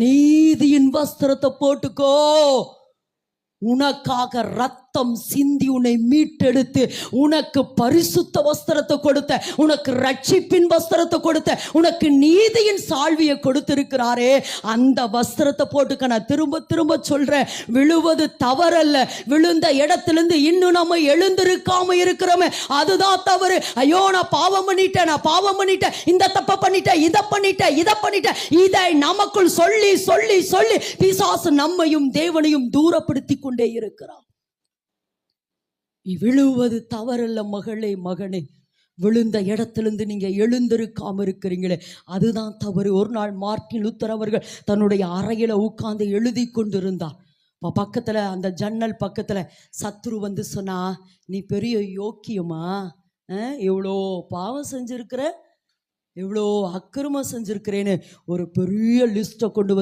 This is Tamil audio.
நீதியின் வஸ்திரத்தை போட்டுக்கோ. உனக்காக ரத்தம் சிந்தி உன்னை மீட்டெடுத்து உனக்கு பரிசுத்த வஸ்திரத்தை கொடுத்த, உனக்கு ரட்சிப்பின் வஸ்திரத்தை கொடுத்த, உனக்கு நீதியின் சால்வியை கொடுத்திருக்கிறாரே, அந்த வஸ்திரத்தை போட்டுக்க. நான் திரும்ப திரும்ப சொல்றேன், விழுவது தவறல்ல. விழுந்த இடத்திலிருந்து இன்னும் நம்ம எழுந்திருக்காம இருக்கிறோமே, அதுதான் தவறு. ஐயோ நான் பாவம் பண்ணிட்டேன், நான் பாவம் பண்ணிட்டேன், இந்த தப்ப பண்ணிட்டேன், இதை பண்ணிட்டேன், இதை பண்ணிட்டேன், இதை நமக்குள் சொல்லி சொல்லி சொல்லி பிசாசு நம்மையும் தேவனையும் தூரப்படுத்தி கொண்டே இருக்கிறான். விழுவது தவறல்ல மகளே, மகனே. விழுந்த இடத்திலிருந்து நீங்க எழுந்திருக்காம இருக்கிறீங்களே, அதுதான் தவறு. ஒரு நாள் மார்ட்டின் லூத்தர் அவர்கள் தன்னுடைய அறையில உட்கார்ந்து எழுதி கொண்டிருந்தார். பக்கத்துல அந்த ஜன்னல் பக்கத்துல சத்துரு வந்து சொன்னா, நீ பெரிய யோக்கியமா, எவ்வளோ பாவம் செஞ்சிருக்கிற, எவ்வளோ அக்கிரமம் செஞ்சிருக்கிறேன்னு ஒரு பெரிய லிஸ்ட்டை கொண்டு